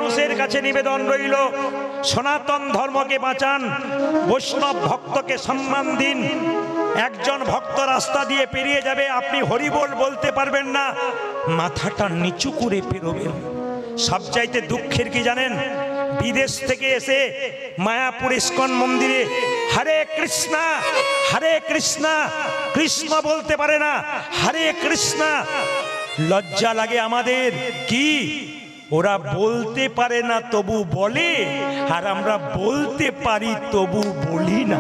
মানুষের কাছে নিবেদন রইল, সনাতন ধর্মকে বাঁচান, বৈষ্ণব ভক্তকে সম্মান দিন। একজন ভক্ত রাস্তা দিয়ে পেরিয়ে যাবে, আপনি হরিবোল বলতে পারবেন না, মাথাটা নিচু করে পেরোবেন। সবচাইতে দুঃখের কি জানেন? বিদেশ থেকে এসে মায়াপুর ইস্কন মন্দিরে হরে কৃষ্ণা হরে কৃষ্ণা, কৃষ্ণ বলতে পারে না, হরে কৃষ্ণা। লজ্জা লাগে আমাদের, কি ওরা বলতে পারে না তবু বলে, আর আমরা বলতে পারি তবু বলি না।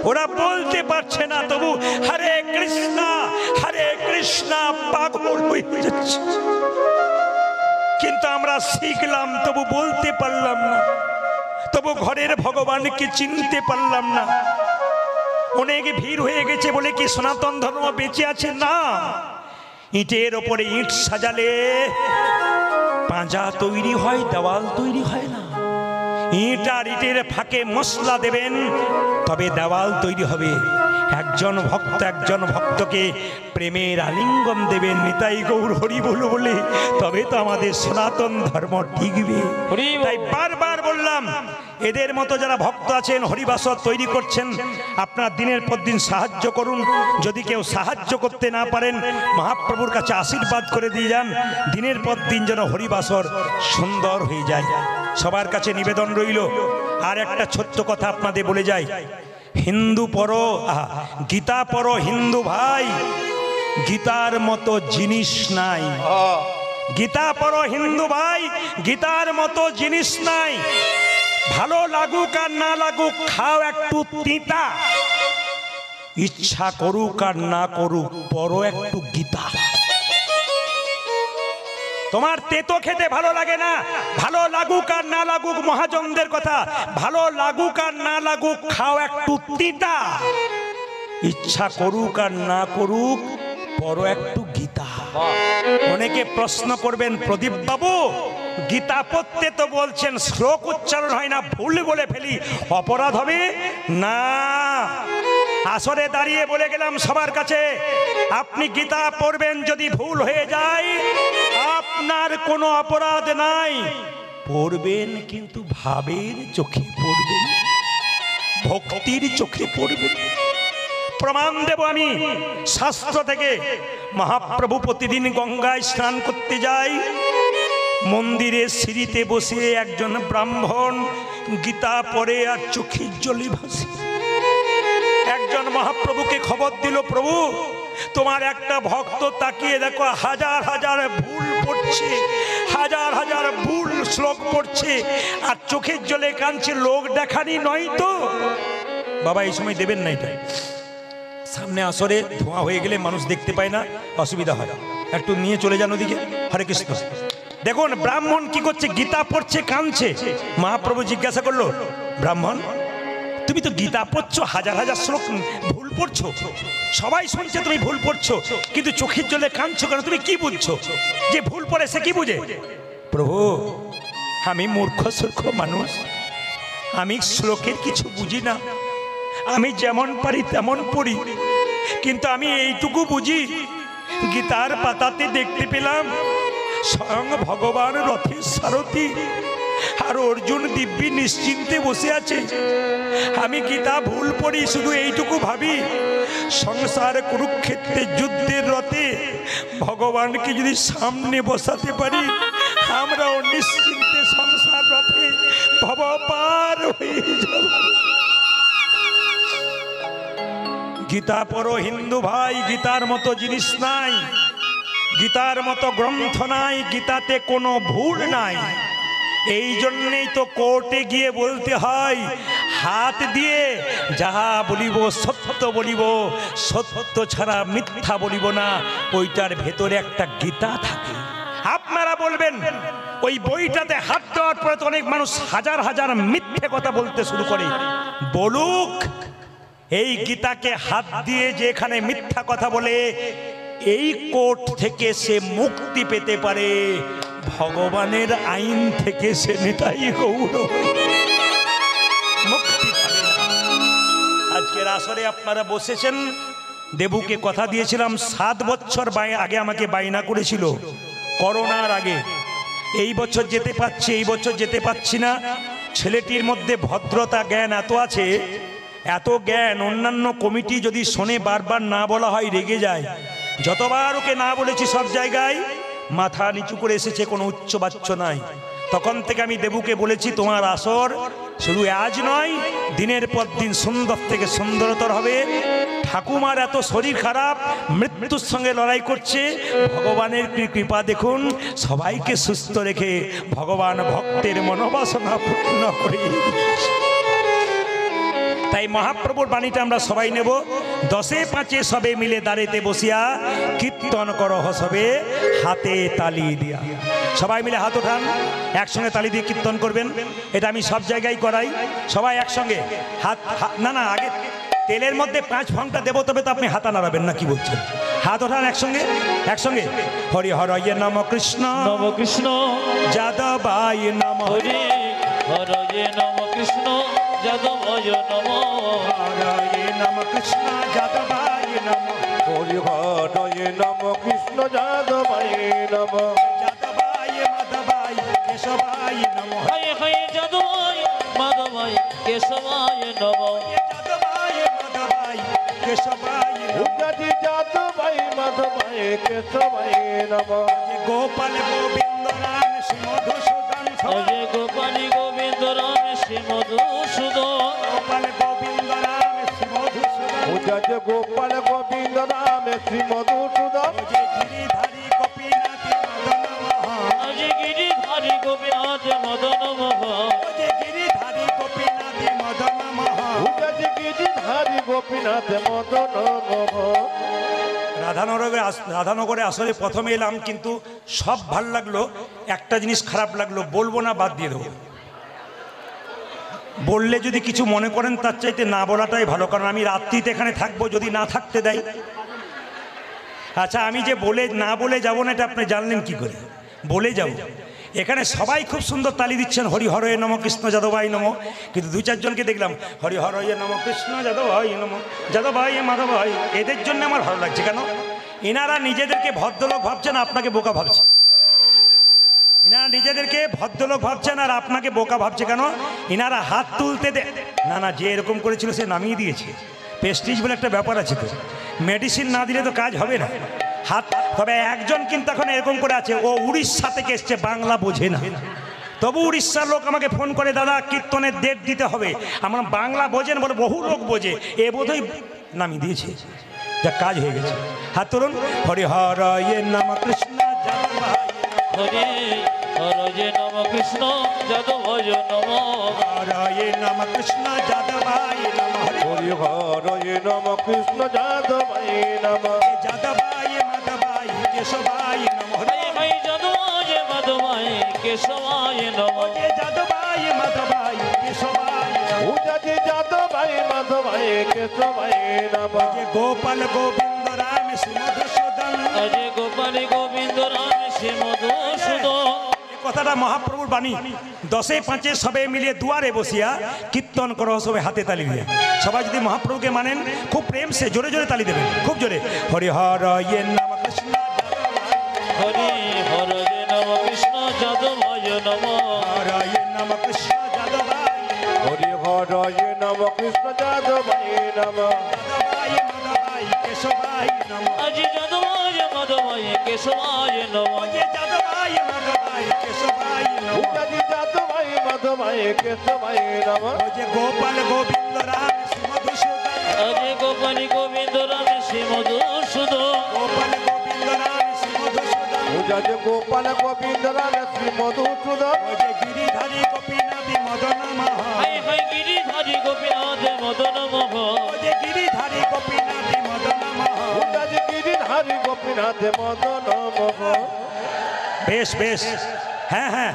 ওরা বলতে পারছে না তবু হরে কৃষ্ণা হরে কৃষ্ণা পাগল হয়ে যাচ্ছে। কিন্তু আমরা শিখলাম তবু বলতে পারলাম না, তবু ঘরের ভগবানকে চিনতে পারলাম না। অনেক ভিড় হয়ে গেছে বলে কি সনাতন ধর্ম বেঁচে আছে? না। ইটের ওপরে ইট সাজালে পাঁজা তৈরি হয়, দেওয়াল তৈরি হয় না। ইট আর ইটের ফাঁকে মশলা দেবেন, তবে দেওয়াল তৈরি হবে। একজন ভক্তকে প্রেমের আলিঙ্গন দেবেন, নিতাই গৌর হরি বল বলে, তবে তো আমাদের সনাতন ধর্ম টিকবে। তাই বারবার বললাম, এদের মতো যারা ভক্ত আছেন হরিবাসর তৈরি করছেন, আপনারা দিনের পর দিন সাহায্য করুন। যদি কেউ সাহায্য করতে না পারেন, মহাপ্রভুর কাছে আশীর্বাদ করে দিয়ে যান, দিনের পর দিন যেন হরিবাসর সুন্দর হয়ে যায়। সবার কাছে নিবেদন রইল। আর একটা ছোট্ট কথা আপনাদের বলে যাই, হিন্দু পড়ো, গীতা পড়ো হিন্দু ভাই, গীতার মতো জিনিস নাই। গীতা পড়ো হিন্দু ভাই, গীতার মতো জিনিস নাই। ভালো লাগুক আর না লাগুক, খাও একটু তিতা, ইচ্ছা করুক আর না করুক, পড়ো একটু গীতা। তোমার তেতো খেতে ভালো লাগে না, ভালো লাগুক আর না লাগুক, মহাজনদের কথা, ভালো লাগুক আর না লাগুক, খাও একটু তিতা, ইচ্ছা করুক আর না করুক, পড়ো একটু গীতা। অনেকে প্রশ্ন করবেন, প্রদীপ বাবু গীতা পড়তে তো বলছেন, শ্লোক উচ্চারণ হয় না, ভুল বলে ফেলি, অপরাধ হবে না? আসরে দাঁড়িয়ে বলে গেলাম সবার কাছে, আপনি গীতা পড়বেন, যদি ভুল হয়ে যায় আপনার কোনো অপরাধ নাই। পড়বেন কিন্তু ভাবের চোখে পড়বেন, ভক্তির চোখে পড়বেন। প্রমাণ দেব আমি শাস্ত্র থেকে। মহাপ্রভু প্রতিদিন গঙ্গায় স্নান করতে যায়, মন্দিরে সিঁড়িতে বসে একজন ব্রাহ্মণ গীতা পড়ে আর চোখের জলে ভাসে। একজন মহাপ্রভুকে খবর দিল, প্রভু তোমার একটা ভক্ত তাকিয়ে দেখো, হাজার হাজার ভুল পড়ছে, হাজার হাজার ভুল শ্লোক পড়ছে আর চোখের জলে কাঁদছে, লোক দেখানি নয় তো? বাবা এই সময় দেবেন না, এটা সামনে আসরে ধোঁয়া হয়ে গেলে মানুষ দেখতে পায় না, অসুবিধা হয়, একটু নিয়ে চলে যান ওদিকে। হরে কৃষ্ণ। দেখুন ব্রাহ্মণ কি করছে, গীতা পড়ছে, কাঁদছে। মহাপ্রভু জিজ্ঞাসা করলো, ব্রাহ্মণ তুমি তো গীতা পড়ছো, হাজার হাজার শ্লোক ভুল পড়ছো, সবাই শুনছে তুমি ভুল পড়ছো, কিন্তু চোখের জলে কাঁদছো কেন? তুমি কি বুঝছো? যে ভুল পড়ে সে কি বুঝে? প্রভু আমি মূর্খ সূর্খ মানুষ, আমি শ্লোকের কিছু বুঝি না, আমি যেমন পারি তেমন পড়ি, কিন্তু আমি এইটুকু বুঝি, গীতার পাতাতে দেখতে পেলাম স্বয়ং ভগবান রথের সারথি আর অর্জুন দিব্যি নিশ্চিন্তে বসে আছে। আমি গীতা ভুল পড়ি, শুধু এইটুকু ভাবি, সংসার কুরুক্ষেত্রে যুদ্ধের রথে ভগবানকে যদি সামনে বসাতে পারি, আমরাও নিশ্চিন্তে সংসার রথে ভব পার হয়ে যাব। গীতা পড়ো হিন্দু ভাই, গীতার মতো জিনিস নাই, গীতার মতো গ্রন্থ নাই, গীতাতে কোনো ভুল নাই। এই জন্যেই তো কোর্টে গিয়ে বলতে হয়, হাত দিয়ে যাহা বলিব সত্য বলিব, সত্য ছাড়া মিথ্যা বলিব না। ওইটার ভেতরে একটা গীতা থাকে। আপনারা বলবেন ওই বইটাতে হাত দেওয়ার পরে তো অনেক মানুষ হাজার হাজার মিথ্যে কথা বলতে শুরু করে। বলুক, এই গীতাকে হাত দিয়ে যে এখানে মিথ্যা কথা বলে, এই কোর্ট থেকে সে মুক্তি পেতে পারে, ভগবানের আইন থেকে সে নিতাই গৌর মুক্তি পাবে না। আজকের আসরে আপনারা বসেছেন, দেবুকে কথা দিয়েছিলাম 7 বছর আগে আমাকে বায়না করেছিল, করোনার আগে, এই বছর যেতে পারছি, এই বছর যেতে পারছি না। ছেলেটির মধ্যে ভদ্রতা জ্ঞান এত আছে, এত জ্ঞান, অন্যান্য কমিটি যদি শোনে বারবার না বলা হয় রেগে যায়। যতবার ওকে না বলেছি সব জায়গায় মাথা নিচু করে এসেছে, কোনো উচ্চ বাচ্চ নাই। তখন থেকে আমি দেবুকে বলেছি তোমার আসর শুধু আজ নয়, দিনের পর দিন সুন্দর থেকে সুন্দরতর হবে। ঠাকুমার এত শরীর খারাপ, মৃত্যুর সঙ্গে লড়াই করছে, ভগবানের কৃপা দেখুন, সবাইকে সুস্থ রেখে ভগবান ভক্তের মনোবাসনা পূর্ণ করে। তাই মহাপ্রভুর বাণীটা আমরা সবাই নেব। 10-5 সবে মিলে দাঁড়িতে বসিয়া কীর্তন করো সবে হাতে তালি দিয়া। সবাই মিলে হাত ওঠান, একসঙ্গে তালি দিয়ে কীর্তন করবেন। এটা আমি সব জায়গায় করাই, সবাই একসঙ্গে হাত। না না, আগে তেলের মধ্যে 5 ফোঁটা দেবো, তবে তো আপনি হাতা নাড়াবেন না, কি বলছেন? হাত ওঠান একসঙ্গে, একসঙ্গে। হরি হরয়ে নম কৃষ্ণ নম কৃষ্ণ যাদবায় নম, হরি হরয়ে নম কৃষ্ণ যাদবায় নম, হরয়ে নম কৃষ্ণ যাদবায় নম, হরি হরয়ে নম কৃষ্ণ যাদবায় নম, যাদবায় মাধবায় কেশবায় নম, হায় হায় যাদবায় মাধবায় কেশবায় নম, যাদবায় মাধবায় কেশবায় নম, উজাজি যাদবায় মাধবায় কেশবায় নম, গোপাল গোবিন্দ রাম শ্রী মধুসূদন, অজয় গোপালী গোবিন্দ রাম শ্রী মধুসূদন, গোপাল গোবিন্দ রাম শ্রী মধুসূদন, উজাজি গোপাল গোবিন্দ রাম শ্রী মধুসূদন, যে গিরিধারী গোপীনাথ মদন মোহন, অজয় গিরিধারী গোপীনাথ মদন মোহন, যে গিরিধারী গোপীনাথ মদন মোহন। উজাজি গিরিধারী গোপীনাথ মদন মোহন। রাধানগরে আসলে প্রথমে এলাম, কিন্তু সব ভাল লাগলো। একটা জিনিস খারাপ লাগলো, বলবো না, বাদ দিয়ে দেবো। বললে যদি কিছু মনে করেন, তার চাইতে না বলাটাই ভালো, কারণ আমি রাত্রিতে এখানে থাকবো, যদি না থাকতে দেয়। আচ্ছা, আমি যে না বলে যাব না, এটা আপনি জানলেন কি করে? বলে যাব। এখানে সবাই খুব সুন্দর তালি দিচ্ছেন, হরি হরয়ে নম কৃষ্ণ যাদবায় নম, কিন্তু 2-4 জনকে দেখলাম হরি হরয়ে নম কৃষ্ণ যাদবায় নম, যাদবায় মাধবায়। এদের জন্য আমার ভালো লাগছে। কেন? এনারা নিজেদেরকে ভদ্রলোক ভাবছেন, আপনাকে বোকা ভাবছে। এনারা নিজেদেরকে ভদ্রলোক ভাবছেন আর আপনাকে বোকা ভাবছে। কেন? এনারা হাত তুলতে না না, যে এরকম করেছিল সে নামিয়ে দিয়েছে। প্রেস্টিজ বলে একটা ব্যাপার আছে, তো মেডিসিন না দিলে তো কাজ হবে না। হাত, তবে একজন কিন্তু এখন এরকম করে আছে, ও উড়িষ্যা থেকে এসছে, বাংলা বোঝে না। তবু উড়িষ্যার লোক আমাকে ফোন করে, দাদা কীর্তনের ডেট দিতে হবে। আমরা বাংলা বোঝেন বলে, বহু লোক বোঝে, এ বোধহয় নামিয়ে দিয়েছে, যা কাজ হয়ে গেছে। হাত তুলুন। হরি হরয়ে নম কৃষ্ণ যাদবায়, হরি হরয়ে নম কৃষ্ণ যাদবায় নম, হরয়ে নম কৃষ্ণ যাদবায় নম, হরি হরয়ে নম কৃষ্ণ যাদবায় নম, যাদবায় মাধবায় কেশবায় নম, হায় হায় যাদবায় মাধবায় কেশবায় নম, যাদবায় মাধবায় কেশবায় নম, উজাজি যাদবায় মাধবায় কেশবায় নম, গোপাল গোবিন্দ রাম শ্রী মধুসূদন। অজয় গোপালী গোবিন্দ রাম শ্রী মধুসূদন। কথাটা মহাপ্রভুর বাণী। 10-5 সবে মিলিয়ে দুয়ারে বসিয়া কীর্তন করো সবে হাতে তালি দিয়ে। সবাই যদি মহাপ্রভুকে মানেন, খুব প্রেম সে জোরে জোরে তালি দেবেন, খুব জোরে। হরি হরয়ে নম কৃষ্ণ হরি হরয়ে নম কৃষ্ণ যাদবায় নম, হরয়ে নম কৃষ্ণ যাদবায়, হরি হরয়ে নম কৃষ্ণ যাদবায় নম, যাদবায় মাধবায় কেশবায় নম, আজি যাদবায় মাধবায় কেশবায় নম, যাদবায় মাধবায় কেশবায় নম, উজাজি যাদবায় মাধবায় কেশবায় নম, গোপাল গোবিন্দ রাম শ্রী মধুসূদন, অজয় গোপালী গোবিন্দ রাম শ্রী মধুসূদন, গোপাল গোবিন্দ রাম শ্রী মধুসূদন, উজাজি গোপাল গোবিন্দ রাম শ্রী মধুসূদন, গিরিধারী গোপীনাথ মদন মোহন, হায় হায় গিরিধারী গোপীনাথ মদন মোহন, গিরিধারী গোপীনাথ মদন মোহন। উজাজি গিরিধারী গোপীনাথ মদন মোহন। বেশ বেশ, হ্যাঁ হ্যাঁ,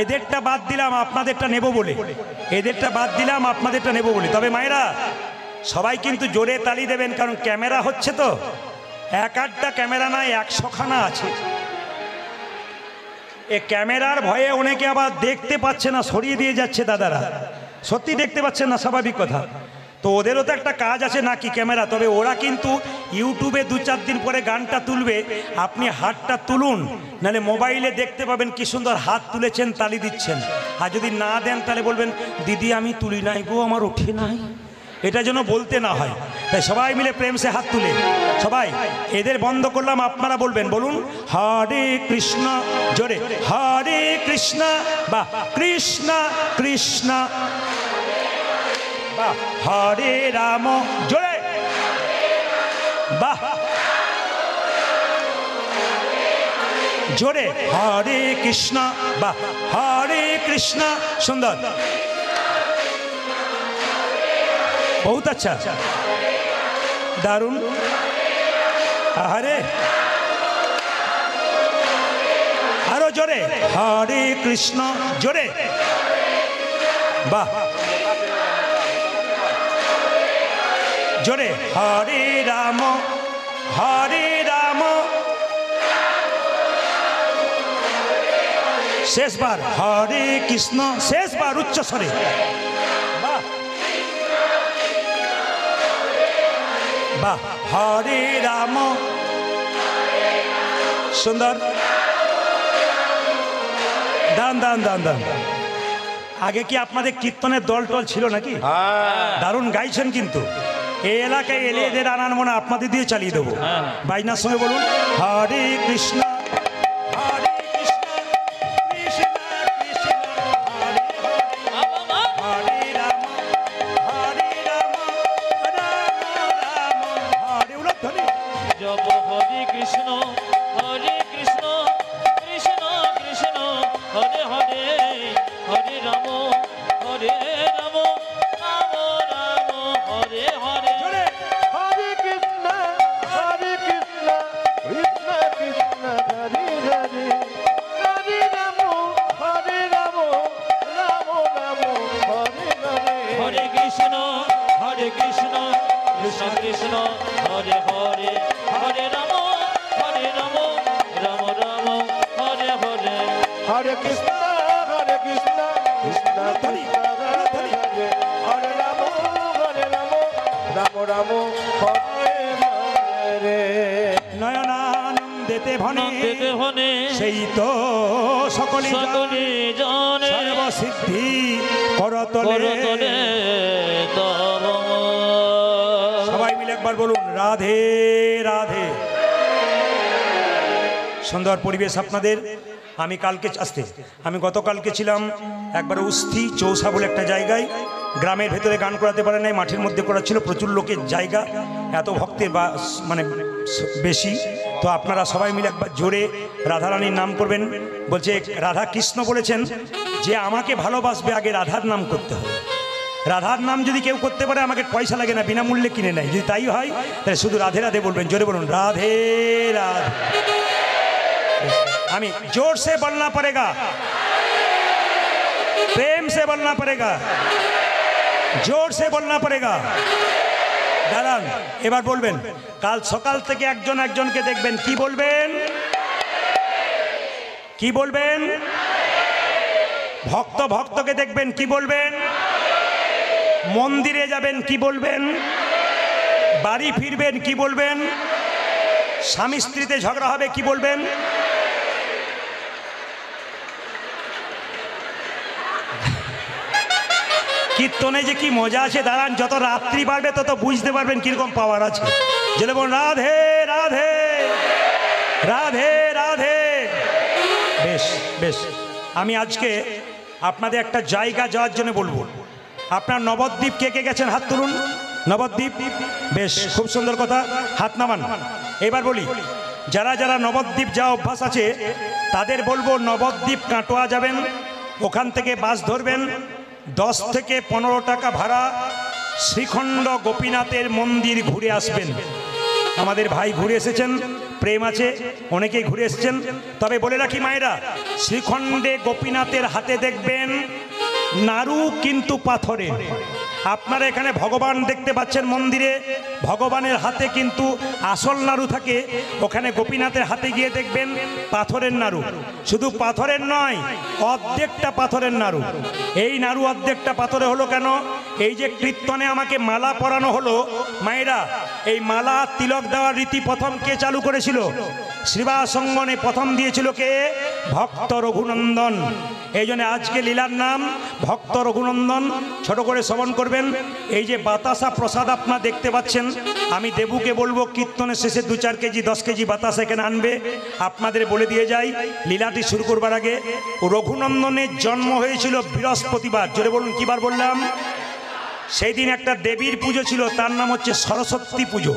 এদেরটা বাদ দিলাম, আপনাদেরটা নেব বলে। এদেরটা বাদ দিলাম, আপনাদেরটা নেব বলে। তবে মায়েরা সবাই কিন্তু জোরে তালি দেবেন, কারণ ক্যামেরা হচ্ছে তো। 1-8টা ক্যামেরা নয়, 100খানা আছে। এ ক্যামেরার ভয়ে অনেকে আবার দেখতে পাচ্ছে না, সরিয়ে দিয়ে যাচ্ছে দাদারা। সত্যি দেখতে পাচ্ছেন না, স্বাভাবিক কথা। তো ওদেরও তো একটা কাজ আছে নাকি ক্যামেরা, তবে ওরা কিন্তু ইউটিউবে 2-4 দিন পরে গানটা তুলবে, আপনি হাতটা তুলুন, নাহলে মোবাইলে দেখতে পাবেন কি সুন্দর হাত তুলেছেন, তালি দিচ্ছেন। আর যদি না দেন তাহলে বলবেন দিদি আমি তুলি নাই গো, আমার ওঠে নাই, এটা যেন বলতে না হয়। তাই সবাই মিলে প্রেম সে হাত তুলে সবাই, এদের বন্ধ করলাম, আপনারা বলবেন, বলুন হরে কৃষ্ণ জোরে, হরে কৃষ্ণ বা কৃষ্ণ কৃষ্ণ বাহ, হরে রাম জোরে বাহ, জোরে হরে কৃষ্ণ বাহ, হরে কৃষ্ণ, সুন্দর, বহুত আচ্ছা, দারুণ, আরে আরো জোরে হরে কৃষ্ণ জোরে বাহ, জোরে হরে রাম হরে রাম, শেষবার হরে কৃষ্ণ, শেষবার উচ্চ স্বরে বাহ বাহ, হরে রাম, সুন্দর, দান দান দান দান। আগে কি আপনাদের কীর্তনের দল টল ছিল নাকি? দারুণ গাইছেন, কিন্তু এই এলাকায় এলে এদের আনার মনে আপনাদের দিয়ে চালিয়ে দেবো। বাইনার সঙ্গে বলুন হরে কৃষ্ণ হরে কৃষ্ণ কৃষ্ণ কৃষ্ণ হরে হরে, হরে রাম হরে রাম রাম রাম হরে, উলধ্বনি জপ হরে কৃষ্ণ কৃষ্ণ কৃষ্ণ হরে হরে, হরে রাম রাম রাম হরে হরে। জোরে হরে কৃষ্ণ কৃষ্ণ কৃষ্ণ হরে হরে, হরে রাম রাম রাম হরে হরে, হরে কৃষ্ণ কৃষ্ণ কৃষ্ণ হরে হরে, হরে রাম রাম রাম হরে হরে। হরে কৃষ্ণ কৃষ্ণ কৃষ্ণ হরে হরে, হরে রাম রাম রাম হরে হরে। নয়নানন্দেতে ভনে নন্দেতে হনে সেই তো সকলে সকলে জানে, সর্বসিদ্ধি করতলে। করতলে তব। সবাই মিলে একবার বলুন রাধে রাধে। সুন্দর পরিবেশ আপনাদের। আমি কালকে আমি গতকালকে ছিলাম একবার উস্থি চৌসা বলে একটা জায়গায়, গ্রামের ভেতরে গান করাতে পারে নাই, মাঠের মধ্যে করা ছিল, প্রচুর লোকের জায়গা, এত ভক্তের বা মানে বেশি। তো আপনারা সবাই মিলে একবার জোরে রাধারানীর নাম করবেন। বলছে রাধা কৃষ্ণ বলেছেন যে আমাকে ভালোবাসবে আগে রাধার নাম করতে হবে। রাধার নাম যদি কেউ করতে পারে আমাকে পয়সা লাগে না, বিনামূল্যে কিনে নেয়। যদি তাই হয় তাহলে শুধু রাধে রাধে বলবেন, জোরে বলুন রাধে রাধে। আমি जोर से बोलना पड़ेगा, प्रेम से बोलना पड़ेगा, जोर से बोलना पड़ेगा। দাঁড়ান, এবার বলবেন। কাল সকাল থেকে একজন একজনকে দেখবেন, কি বলবেন? কি বলবেন? ভক্ত ভক্তকে দেখবেন, কি বলবেন? মন্দিরে যাবেন, কি বলবেন? বাড়ি ফিরবেন, কি বলবেন? স্বামী স্ত্রীতে ঝগড়া হবে, কি বলবেন? কীর্তনে যে কি মজা আছে, দাঁড়ান, যত রাত্রি বাড়বে তত বুঝতে পারবেন কিরকম পাওয়ার আছে। যেটা বলুন রাধে রাধে রাধে রাধে। বেশ বেশ, আমি আজকে আপনাদের একটা জায়গা যাওয়ার জন্য বলবো। আপনার নবদ্বীপ কে কে গেছেন হাত তুলুন। নবদ্বীপ, বেশ, খুব সুন্দর কথা, হাত নামান। এবার বলি, যারা যারা নবদ্বীপ যাওয়া অভ্যাস আছে তাদের বলবো নবদ্বীপ কাটোয়া যাবেন, ওখান থেকে বাস ধরবেন, 10 থেকে 15 টাকা ভাড়া, শ্রীখণ্ড গোপীনাথের মন্দির ঘুরে আসবেন। আমাদের ভাই ঘুরে এসেছেন, প্রেম আছে, অনেকেই ঘুরে এসেছেন। তবে বলে রাখি মায়েরা, শ্রীখণ্ডে গোপীনাথের হাতে দেখবেন নাড়ু কিন্তু পাথরের। আপনারা এখানে ভগবান দেখতে পাচ্ছেন মন্দিরে, ভগবানের হাতে কিন্তু আসল নাড়ু থাকে। ওখানে গোপীনাথের হাতে গিয়ে দেখবেন পাথরের নাড়ু, শুধু পাথরের নয়, অর্ধেকটা পাথরের নাড়ু। এই নাড়ু অর্ধেকটা পাথরে হলো কেন? এই যে কীর্তনে আমাকে মালা পরানো হলো, মায়েরা, এই মালা তিলক দেওয়ার রীতি প্রথম কে চালু করেছিল? শ্রীবাস অঙ্গনে প্রথম দিয়েছিল কে? ভক্ত রঘুনন্দন। এই জন্য আজকে লীলার নাম ভক্ত রঘুনন্দন। ছোট করে শ্রবণ করবেন। এই যে বাতাসা প্রসাদ আপনারা দেখতে পাচ্ছেন, আমি দেবুকে বলবো কীর্তনের শেষে 2-4 কেজি 10 কেজি বাতাসা এখানে আনবে। আপনাদের বলে দিয়ে যাই, লীলাটি শুরু করবার আগে, রঘুনন্দনের জন্ম হয়েছিল বৃহস্পতিবার। জোরে বলুন, কিবার বললাম? সেই দিন একটা দেবীর পুজো ছিল, তার নাম হচ্ছে সরস্বতী পুজো।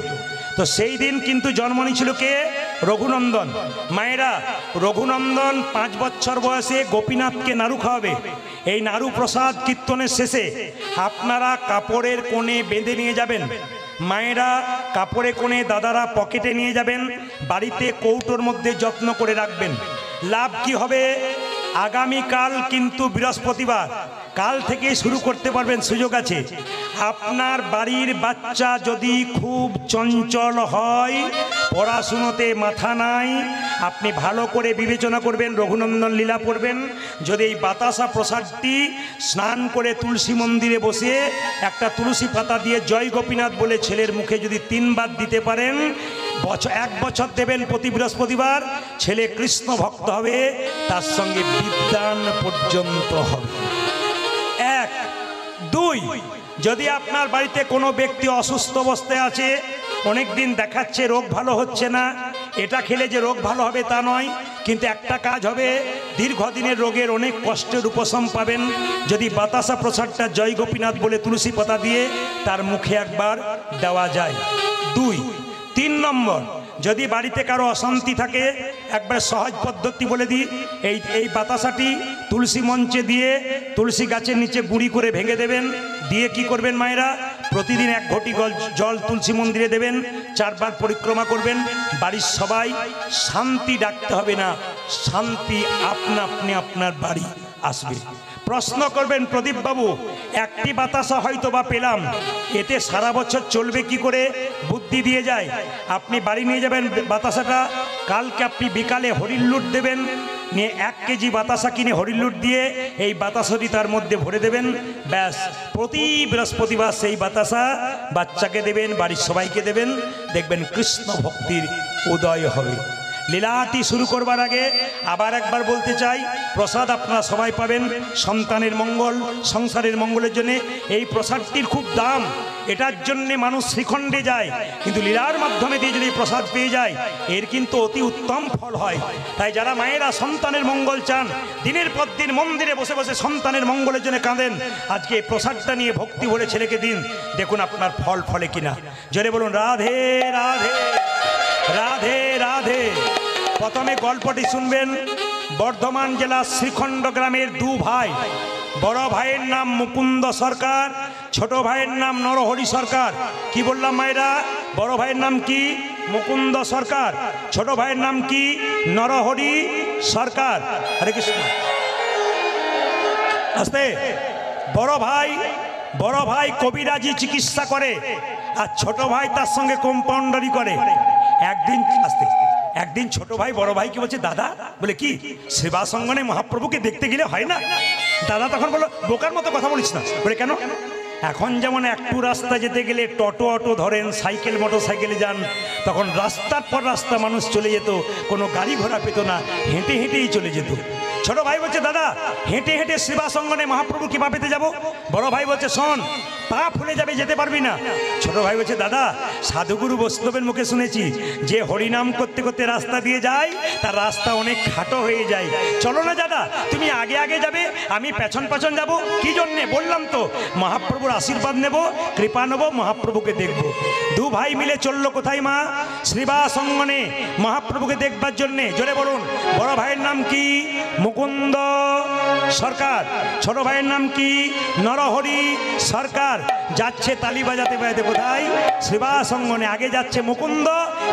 তো সেই দিন কিন্তু জন্ম নিয়েছিল কে? রঘুনন্দন। মায়েরা, রঘুনন্দন 5 বছর বয়সে গোপীনাথকে নাড়ু খাওয়াবে। এই নাড়ু প্রসাদ কীর্তনের শেষে আপনারা কাপড়ের কোণে বেঁধে নিয়ে যাবেন। মায়েরা কাপড়ে কোণে, দাদারা পকেটে নিয়ে যাবেন, বাড়িতে কৌটোর মধ্যে যত্ন করে রাখবেন। লাভ কি হবে? আগামীকাল কিন্তু বৃহস্পতিবার, কাল থেকে শুরু করতে পারবেন, সুযোগ আছে। আপনার বাড়ির বাচ্চা যদি খুব চঞ্চল হয়, পড়াশুনোতে মাথা নাই, আপনি ভালো করে বিবেচনা করবেন, রঘুনন্দন লীলা পড়বেন। যদি এই বাতাসা প্রসাদটি স্নান করে তুলসী মন্দিরে বসে একটা তুলসী পাতা দিয়ে জয় গোপীনাথ বলে ছেলের মুখে যদি 3 বার দিতে পারেন, 1 বছর দেবেন প্রতি বৃহস্পতিবার, ছেলে কৃষ্ণ ভক্ত হবে, তার সঙ্গে বিদ্যান পর্যন্ত হবে। 1, 2, যদি আপনার বাড়িতে কোনো ব্যক্তি অসুস্থ অবস্থায় আছে, অনেক দিন দেখাচ্ছে রোগ ভালো হচ্ছে না, এটা খেলে যে রোগ ভালো হবে তা নয়, কিন্তু একটা কাজ হবে, দীর্ঘদিনের রোগের অনেক কষ্টের উপশম পাবেন যদি বাতাসা প্রসাদটা জয় গোপীনাথ বলে তুলসী পাতা দিয়ে তার মুখে একবার দেওয়া যায়। 2, 3 নম্বর, যদি বাড়িতে কারো অশান্তি থাকে, একবার সহজ পদ্ধতি বলে দিই। এই বাতাসাটি তুলসী মঞ্চে দিয়ে তুলসী গাছের নিচে গুঁড়ি করে ভেঙে দেবেন। দিয়ে কি করবেন মায়েরা? প্রতিদিন 1 ঘটি জল তুলসী মন্দিরে দেবেন, 4 বার পরিক্রমা করবেন। বাড়ির সবাই শান্তি ডাকতে হবে না, শান্তি আপনা আপনি আপনার বাড়ি আসবে। প্রশ্ন করবেন, প্রদীপ বাবু, একটি বাতাসা হয়তো বা পেলাম, এতে সারা বছর চলবে কি করে? বুদ্ধি দিয়ে যায়। আপনি বাড়ি নিয়ে যাবেন বাতাসাটা, কালকে আপনি বিকালে হরিণ লুট দেবেন, নিয়ে 1 কেজি বাতাসা কিনে হরিণ লুট দিয়ে এই বাতাসাটি তার মধ্যে ভরে দেবেন। ব্যাস, প্রতি বৃহস্পতিবার সেই বাতাসা বাচ্চাকে দেবেন, বাড়ির সবাইকে দেবেন, দেখবেন কৃষ্ণ ভক্তির উদয় হবে। লীলাটি শুরু করবার আগে আবার একবার বলতে চাই, প্রসাদ আপনারা সবাই পাবেন সন্তানের মঙ্গল, সংসারের মঙ্গলের জন্য। এই প্রসাদটির খুব দাম, এটার জন্যে মানুষ শ্রীখণ্ডে যায়, কিন্তু লীলার মাধ্যমে দিয়ে যদি প্রসাদ পেয়ে যায়, এর কিন্তু অতি উত্তম ফল হয়। তাই যারা মায়েরা সন্তানের মঙ্গল চান, দিনের পর দিন মন্দিরে বসে বসে সন্তানের মঙ্গলের জন্য কাঁদেন, আজকে এই প্রসাদটা নিয়ে ভক্তি ভরে ছেলেকে দিন, দেখুন আপনার ফল ফলে কিনা। জোরে বলুন রাধে রাধে, রাধে রাধে। প্রথমে গল্পটি শুনবেন। বর্ধমান জেলার শ্রীখণ্ড গ্রামের 2 ভাই, বড় ভাইয়ের নাম মুকুন্দ সরকার, ছোট ভাইয়ের নাম নরহরি সরকার। কি বললাম মায়েরা? বড় ভাইয়ের নাম কি? মুকুন্দ সরকার। ছোট ভাইয়ের নাম কি? নরহরি সরকার। হরে কৃষ্ণ। আস্তে। বড় ভাই কবিরাজি চিকিৎসা করে, আর ছোট ভাই তার সঙ্গে কম্পাউন্ডারি করে। একদিন ছোট ভাই বড় ভাইকে বলছে, দাদা, বলে কি? সেবা সঙ্গনে মহাপ্রভুকে দেখতে গেলে হয় না? দাদা তখন বললো, বোকার মতো কথা বলিস না। বলে কেন? এখন যেমন একটু রাস্তা যেতে গেলে অটো ধরেন, সাইকেল মোটর সাইকেলে যান, তখন রাস্তার পর রাস্তা মানুষ চলে যেত, কোনো গাড়ি ঘোড়া পেত না, হেঁটে হেঁটেই চলে যেত। ছোট ভাই বলছে, দাদা, হেঁটে হেঁটে সেবা সঙ্গনে মহাপ্রভু কৃপা পেতে যাবো। বড় ভাই বলছে, শোন, পা ফুলে যাবে, যেতে পারবি না। ছোট ভাই বলছে, দাদা, সাধুগুরু বৈষ্ণবের মুখে শুনেছি যে হরিনাম করতে করতে রাস্তা দিয়ে যায়, তার রাস্তা অনেক খাটো হয়ে যায়। চলো না দাদা, তুমি আগে আগে যাবে, আমি পেছন পেছন যাব। কি জন্যে? বললাম তো, মহাপ্রভুর আশীর্বাদ নেব, কৃপা নেব, মহাপ্রভুকে দেখব। 2 ভাই মিলে চললো কোথায় মা? শ্রীবাস অঙ্গনে মহাপ্রভুকে দেখবার জন্যে। জোরে বলুন। বড় ভাইয়ের নাম কি? মুকুন্দ সরকার। ছোট ভাইয়ের নাম কি? নরহরি সরকার। যাচ্ছে তালি বাজাতে বাজাতে কোথায়? শ্রীবাস অঙ্গনে। আগে যাচ্ছে মুকুন্দ,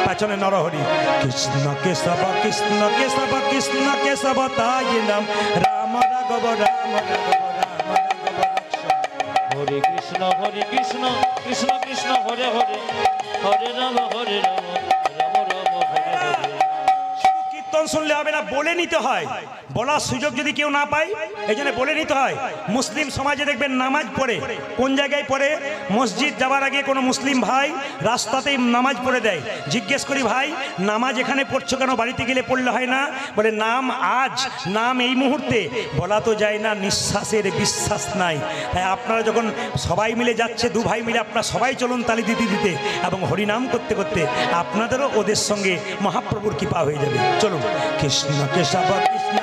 পেছনে নরহরি। কৃষ্ণ কেশব কৃষ্ণ কেশব কৃষ্ণ কেশব তাই নাম, রাম রাঘব রাম রাঘব রাম রাঘব লক্ষ্মণ, হরি কৃষ্ণ কৃষ্ণ কৃষ্ণ হরে হরে হরে রাম রাম রাম হরে হরে। শুধু কীর্তন শুনলে হবে না, বলে নিতে হয়। বলার সুযোগ যদি কেউ না পায়, এই জন্য বলে নিতে হয়। মুসলিম সমাজে দেখবেন নামাজ পড়ে, কোন জায়গায় পড়ে? মসজিদ যাওয়ার আগে কোনো মুসলিম ভাই রাস্তাতেই নামাজ পড়ে দেয়। জিজ্ঞেস করি, ভাই নামাজ এখানে পড়ছো কেন, বাড়িতে গেলে পড়লে হয় না? বলে নাম আজ, নাম এই মুহূর্তে, বলা তো যায় না, নিঃশ্বাসের বিশ্বাস নাই। তাই আপনারা যখন সবাই মিলে যাচ্ছে, দু ভাই মিলে আপনারা সবাই চলুন তালি দিতে দিতে এবং হরিনাম করতে করতে আপনাদেরও ওদের সঙ্গে মহাপ্রভুর কৃপা হয়ে যাবে। চলুন। কৃষ্ণ কেশব কৃষ্ণ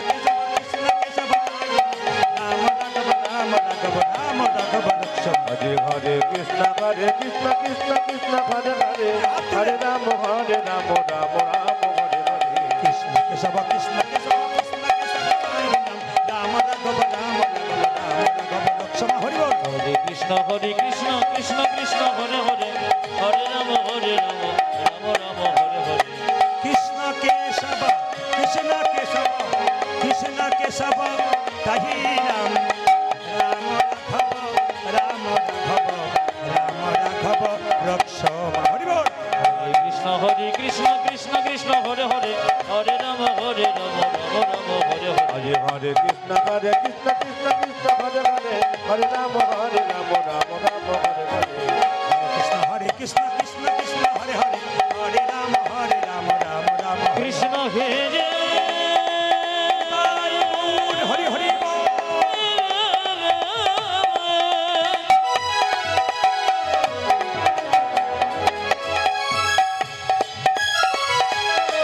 হরে হরে কৃষ্ণ কৃষ্ণ কৃষ্ণ হরে হরে হরে রাম রাম রাম হরে হরে। কৃষ্ণ কেশব কৃষ্ণ কেশব কৃষ্ণ কেশব রাম রাঘব রাম রাঘব লক্ষ্মণ। হরি বল। হরে কৃষ্ণ কৃষ্ণ কৃষ্ণ হরে হরে হরে রাম রাম রাম হরে হরে। কৃষ্ণ কেশব কৃষ্ণ কেশব কৃষ্ণ কেশব তাহি রাম রাম রাঘব রাম রাঘব রাম রাঘব লক্ষ্মণ। হরি বল। হরে কৃষ্ণ কৃষ্ণ কৃষ্ণ হরে হরে হরে রাম রাম রাম হরে হরে। হরে হরে কৃষ্ণ কৃষ্ণ কৃষ্ণ হরে হরে হরে রাম রাম রাম হরে হরে। কৃষ্ণ হরে কৃষ্ণ কৃষ্ণ কৃষ্ণ হরে হরে হরে রাম রাম রাম। কৃষ্ণ হে যে হরি হরি বল।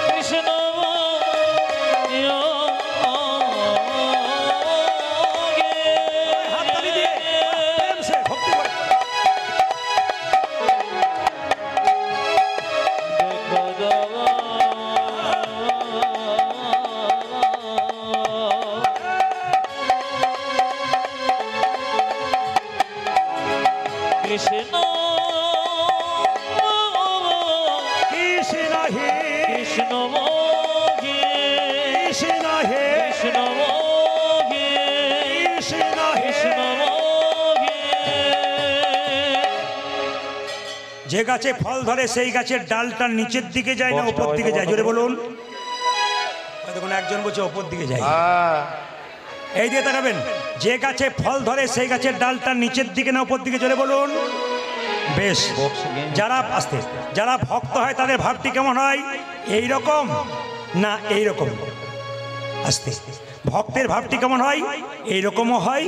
কৃষ্ণ হাততালি দিয়ে প্রেম সে ভক্তি করে। কৃষ্ণ কৃষ্ণ হে কৃষ্ণ মোগে কৃষ্ণ হে কৃষ্ণ মোগে কৃষ্ণ কৃষ্ণ হে। মোগে। যে গাছে ফল ধরে সেই গাছের ডালটা নিচের দিকে যায় না উপর দিকে যায়? জোরে বলুন। দেখুন একজন বলছে উপর দিকে যায়। এই দিয়ে তাকাবেন, যে গাছে ফল ধরে সেই গাছের ডালটা নিচের দিকে না উপর দিকে? জোরে বলুন। বেশ, যারা আস্তে যারা ভক্ত হয় তাদের ভাবটি কেমন হয়? এই রকম না এই রকম? আস্তে ভক্তের ভাবটি কেমন হয়? এই রকমও হয়,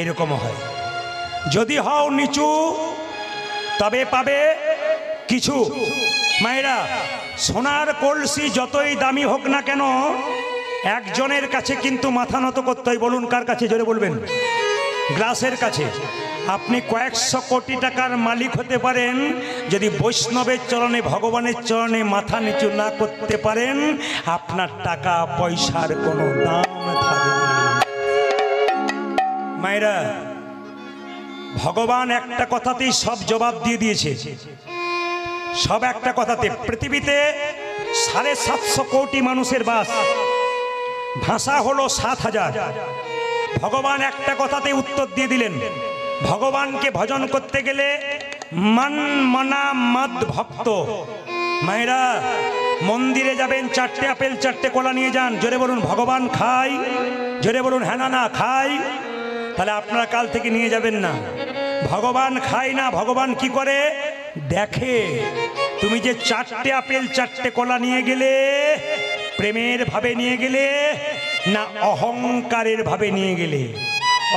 এরকমও হয়। যদি হও নিচু তবে পাবে কিছু। মায়েরা, সোনার কলসি যতই দামি হোক না কেন, একজনের কাছে কিন্তু মাথা নত করতে হয়। বলুন কার কাছে? জোরে বলবেন। গ্লাসের কাছে। আপনি কয়েকশো কোটি টাকার মালিক হতে পারেন, যদি বৈষ্ণবের চরণে, ভগবানের চরণে মাথা নিচু না করতে পারেন, আপনার টাকা পয়সার কোনো দাম থাকবে না। মায়েরা, ভগবান একটা কথাতেই সব জবাব দিয়ে দিয়েছে। সব একটা কথাতে। পৃথিবীতে 750 কোটি মানুষের বাস, ভাষা হলো 7000। ভগবান একটা কথাতে উত্তর দিয়ে দিলেন। ভগবানকে ভজন করতে গেলে মন মনা মদ ভক্ত। মায়েরা, মন্দিরে যাবেন, 4টে আপেল 4টে কলা নিয়ে যান। জোরে বলুন ভগবান খাই। জোরে বলুন হ্যাঁ না না খাই। তাহলে আপনারা কাল থেকে নিয়ে যাবেন না। ভগবান খায় না, ভগবান কি করে দেখে। তুমি যে 4টে আপেল 4টে কলা নিয়ে গেলে, প্রেমের ভাবে নিয়ে গেলে না অহংকারের ভাবে নিয়ে গেলে?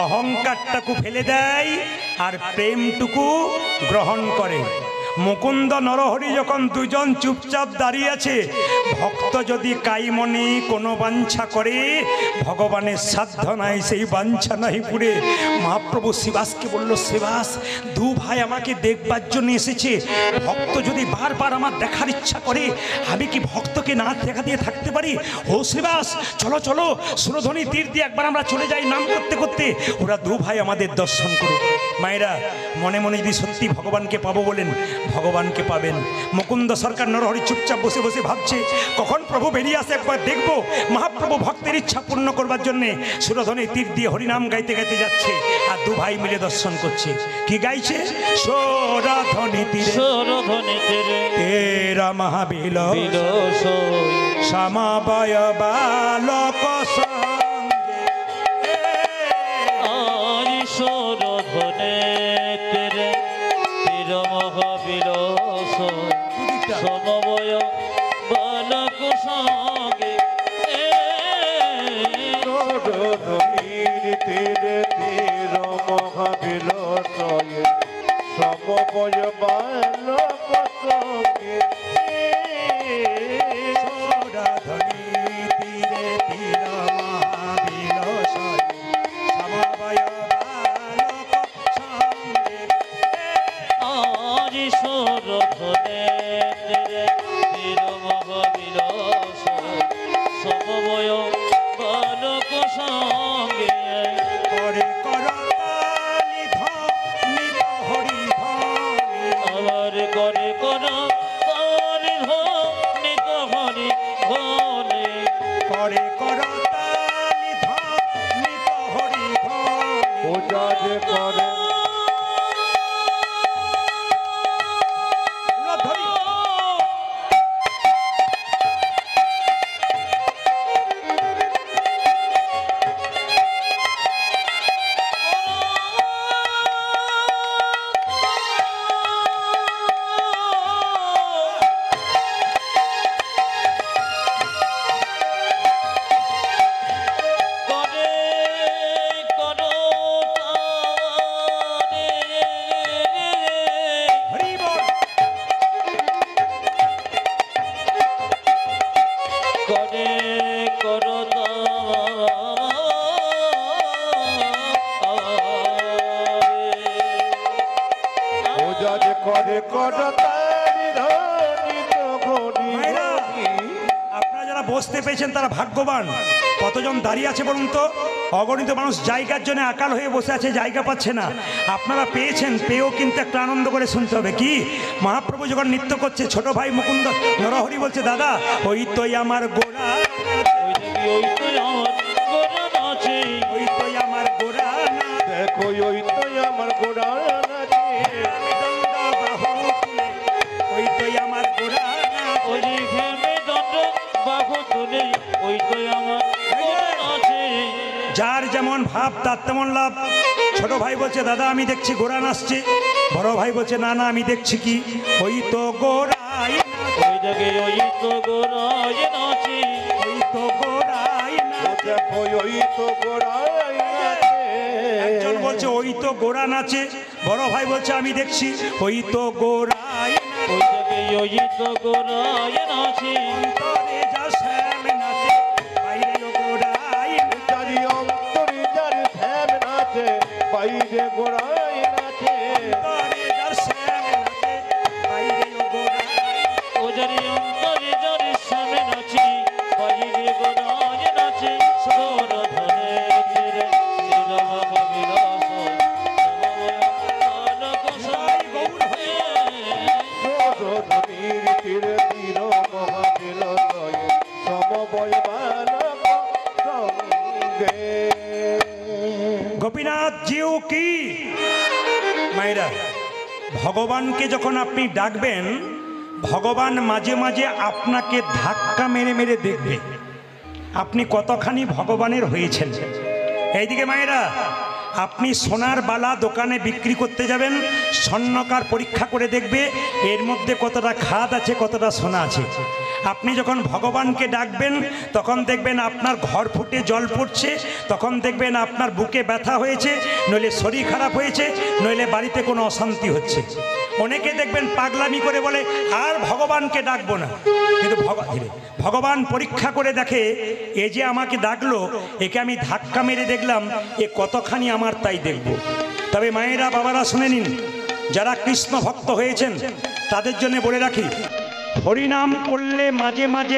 অহংকারটাকে ফেলে দেয় আর প্রেমটুকু গ্রহণ করে। মুকুন্দ নরহরি যখন দুজন চুপচাপ দাঁড়িয়ে আছে, ভক্ত যদি কাইমনে কোনো বাঞ্ছা করে, ভগবানের সাধ্য নাই সেই বাঞ্ছা নাই পুরে। মহাপ্রভু শিবাসকে বলল, শিবাস, দু ভাই আমাকে দেখবার জন্য এসেছে। ভক্ত যদি বারবার আমার দেখার ইচ্ছা করে, আমি কি ভক্তকে না দেখা দিয়ে থাকতে পারি? ও শিবাস, চলো চলো, সুরধ্বনি তীর দিয়ে একবার আমরা চলে যাই নাম করতে করতে, ওরা দু ভাই আমাদের দর্শন করুক। মায়েরা, মনে মনে যদি সত্যি ভগবানকে পাবো বলেন, ভগবানকে পাবেন। মুকুন্দ সরকার নরহরি চুপচাপ বসে বসে ভাবছে কখন প্রভু বেরিয়ে আসে একবার দেখবো। মহাপ্রভু ভক্তের ইচ্ছা পূর্ণ করবার জন্যে সুরধনে তীর দিয়ে হরিনাম গাইতে গাইতে যাচ্ছে, আর দু ভাই মিলে দর্শন করছে। কি গাইছে? সুরধনে তীরে সুরধনে তীরে তেরা মহাবিল বিলসই সমবয় বালক সুরধনে তীরে তীর মহাবিলসই সমবয় বালক সঙ্গে সুরধনির তীরে তীর মহাবিলসয়ে সমবয় বালক সঙ্গে সুরধনে তীরে তীর মহাবিলসই সমবয় বালক সঙ্গে করে করতালি ধ্বনি হরি ধ্বনি আবার করে কর হরি নিত হরি হরে করে করতালি ধ্বনি হরি ধ্বনি পূজা যে করে উলধ্বনি। করে করো তারে হরি বল। করে করো পূজা যে করে করতালি ধ্বনি তো ঘনি মায়েরা, ঘনি। আপনারা যারা বসতে পেয়েছেন তারা ভাগ্যবান। কতজন দাঁড়িয়ে আছে বলুন তো? অগণিত মানুষ জায়গার জন্য আকাল হয়ে বসে আছে, জায়গা পাচ্ছে না। আপনারা পেয়েছেন, পেয়েও কিন্তু একটা আনন্দ করে শুনতে হবে। কি? মহাপ্রভু যখন নৃত্য করছে, ছোট ভাই মুকুন্দ নরহরি বলছে, দাদা ওই তোই আমার গোড়া, ওই তো আমার গোরা নাচে ওই তোই আমার গোড়া না, দেখো ওই তো আমার গোড়া নাচে আমি দণ্ড বাহু তুলে, ওই তোই আমার গোড়া না। ওই ঘেমে দণ্ড বাহু তুলে ওই তো আমার গোরা নাচে যার যেমন ভাব তার তেমন লাভ। ছোট ভাই বলছে, দাদা আমি দেখছি গোড়া নাচছে। বড় ভাই বলছে, না না আমি দেখছি কি, ওই তো গোড়াই নাচে, ওই দেখে ওই তো গোরায় নাচে ওই তো গোড়াই নাচে। দেখো ওই তো গোড়া নাচে একজন বলছে ওই তো গোড়া নাচে, বড় ভাই বলছে আমি দেখছি ওই তো গোড়াই নাচে। ওই দেখে ওই তো গোরায় নাচে অন্তরে যা শ্যাম নাচে, বাইরেও গোড়াই নাচে। চারি অন্তরি যার শ্যাম নাচে বাইরে গোড়ায় নাচে অন্তরে যা শ্যাম নাচে, বাইরেও গোড়াই। ওজারি অন্তরে জরে সামনে নাচে বাজিরে গোরায় নাচে সুরধনে তীরে তীর মহাবিলসই সমবয় বালক সঙ্গে সুরধনির তীরে তীর মহাবিলসয়ে সমবয় বালক সঙ্গে গোপীনাথ জিউ কি? মায়েরা, ভগবানকে যখন আপনি ডাকবেন, ভগবান মাঝে মাঝে আপনাকে ধাক্কা মেরে মেরে দেখবে আপনি কতখানি ভগবানের হয়েছেন। এইদিকে মায়েরা, আপনি সোনার বালা দোকানে বিক্রি করতে যাবেন, স্বর্ণকার পরীক্ষা করে দেখবে এর মধ্যে কতটা খাদ আছে, কতটা সোনা আছে। আপনি যখন ভগবানকে ডাকবেন তখন দেখবেন আপনার ঘর ফুটে জল পড়ছে, তখন দেখবেন আপনার বুকে ব্যথা হয়েছে, নইলে শরীর খারাপ হয়েছে, নইলে বাড়িতে কোনো অশান্তি হচ্ছে। অনেকে দেখবেন পাগলামি করে বলে আর ভগবানকে ডাকবো না, কিন্তু ভগবান পরীক্ষা করে দেখে এ যে আমাকে ডাকলো, একে আমি ধাক্কা মেরে দেখলাম এ কতখানি আমার, তাই দেখব। তবে মায়েরা বাবারা শুনে নিন, যারা কৃষ্ণ ভক্ত হয়েছেন তাদের জন্য বলে রাখি, হরিনাম করলে মাঝে মাঝে